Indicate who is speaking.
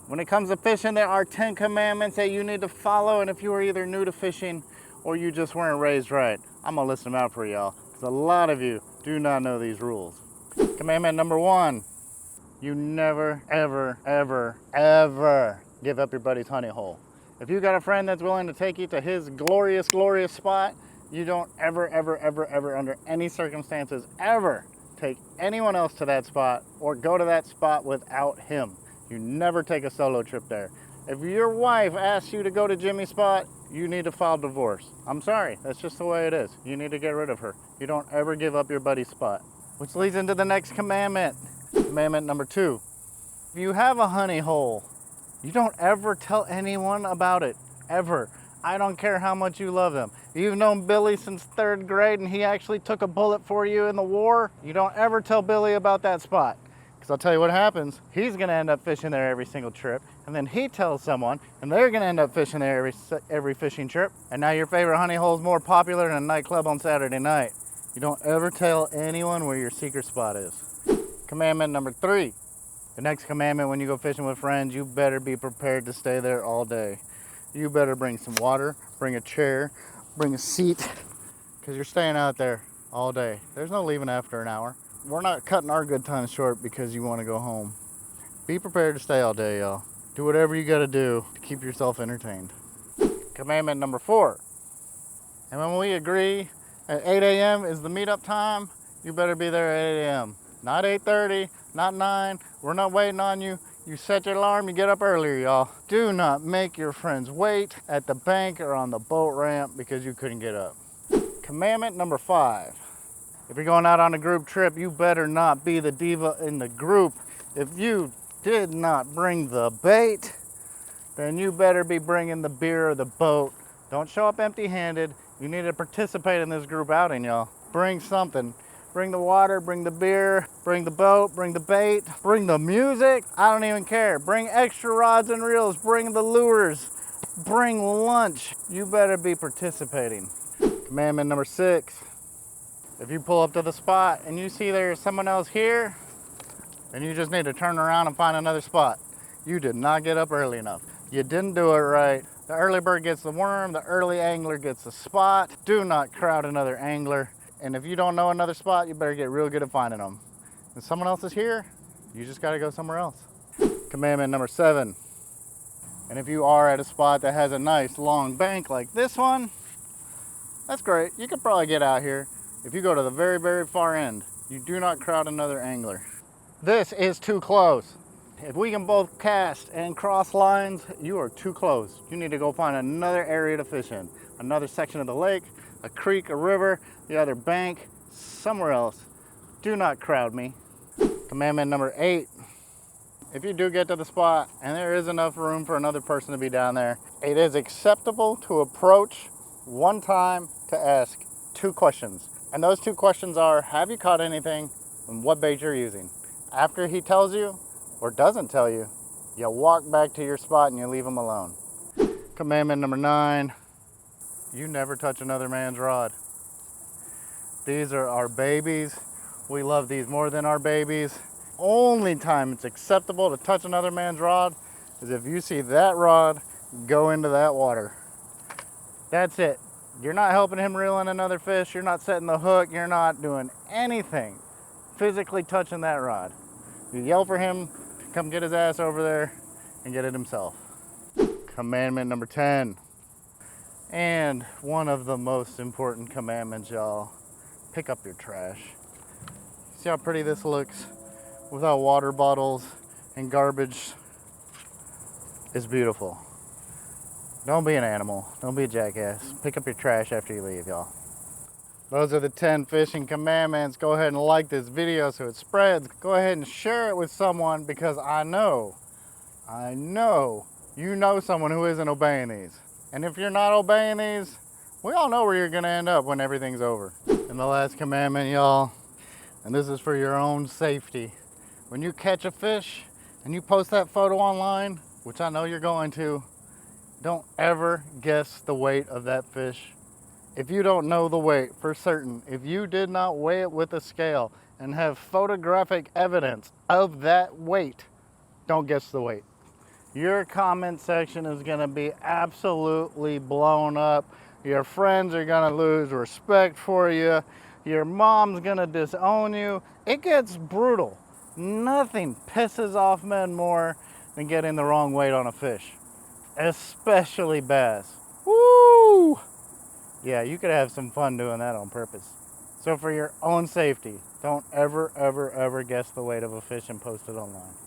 Speaker 1: When it comes to fishing, there are 10 commandments that you need to follow, and if you are either new to fishing or you just weren't raised right, I'm gonna list them out for y'all, because a lot of you do not know these rules. Commandment number 1, you never, ever, ever, ever give up your buddy's honey hole. If you got a friend that's willing to take you to his glorious, glorious spot, you don't ever, ever, ever, ever, under any circumstances, ever take anyone else to that spot or go to that spot without him. You never take a solo trip there. If your wife asks you to go to Jimmy's spot, you need to file divorce. I'm sorry, that's just the way it is. You need to get rid of her. You don't ever give up your buddy's spot. Which leads into the next commandment. Commandment number 2. If you have a honey hole, you don't ever tell anyone about it, ever. I don't care how much you love them. You've known Billy since 3rd grade and he actually took a bullet for you in the war. You don't ever tell Billy about that spot. Because I'll tell you what happens. He's gonna end up fishing there every single trip. And then he tells someone and they're gonna end up fishing there every fishing trip. And now your favorite honey hole is more popular than a nightclub on Saturday night. You don't ever tell anyone where your secret spot is. Commandment number 3. The next commandment, when you go fishing with friends, you better be prepared to stay there all day. You better bring some water, bring a chair, bring a seat, because you're staying out there all day. There's no leaving after an hour. We're not cutting our good times short because you want to go home. Be prepared to stay all day, y'all. Do whatever you got to do to keep yourself entertained. Commandment number 4. And when we agree at 8 a.m. is the meetup time, you better be there at 8 a.m. Not 8:30, not 9. We're not waiting on you. You set your alarm, you get up earlier, y'all. Do not make your friends wait at the bank or on the boat ramp because you couldn't get up. Commandment number 5. If you're going out on a group trip, you better not be the diva in the group. If you did not bring the bait, then you better be bringing the beer or the boat. Don't show up empty-handed. You need to participate in this group outing, y'all. Bring something. Bring the water, bring the beer, bring the boat, bring the bait, bring the music. I don't even care. Bring extra rods and reels, bring the lures, bring lunch. You better be participating. Commandment number 6. If you pull up to the spot and you see there's someone else here, then you just need to turn around and find another spot. You did not get up early enough. You didn't do it right. The early bird gets the worm, the early angler gets the spot. Do not crowd another angler. And if you don't know another spot, you better get real good at finding them. If someone else is here, you just gotta go somewhere else. Commandment number 7. And if you are at a spot that has a nice long bank like this one, that's great. You could probably get out here. If you go to the very, very far end, you do not crowd another angler. This is too close. If we can both cast and cross lines, you are too close. You need to go find another area to fish in. Another section of the lake, a creek, a river, the other bank, somewhere else. Do not crowd me. Commandment number 8. If you do get to the spot and there is enough room for another person to be down there, it is acceptable to approach one time to ask 2 questions. And those 2 questions are, have you caught anything and what bait you're using? After he tells you or doesn't tell you, you walk back to your spot and you leave him alone. Commandment number 9. You never touch another man's rod. These are our babies. We love these more than our babies. Only time it's acceptable to touch another man's rod is if you see that rod go into that water. That's it. You're not helping him reel in another fish. You're not setting the hook. You're not doing anything physically touching that rod. You yell for him to come get his ass over there and get it himself. Commandment number 10. And one of the most important commandments, y'all. Pick up your trash. See how pretty this looks without water bottles and garbage? It's beautiful. Don't be an animal. Don't be a jackass. Pick up your trash after you leave, y'all. Those are the 10 fishing commandments. Go ahead and like this video so it spreads. Go ahead and share it with someone, because I know you know someone who isn't obeying these. And if you're not obeying these, we all know where you're gonna end up when everything's over. And the last commandment, y'all, and this is for your own safety. When you catch a fish and you post that photo online, which I know you're going to, don't ever guess the weight of that fish. If you don't know the weight for certain, if you did not weigh it with a scale and have photographic evidence of that weight, don't guess the weight. your comment section is gonna be absolutely blown up. Your friends are gonna lose respect for you. Your mom's gonna disown you. It gets brutal. Nothing pisses off men more than getting the wrong weight on a fish, especially bass. Woo! Yeah, you could have some fun doing that on purpose. So for your own safety, don't ever, ever, ever guess the weight of a fish and post it online.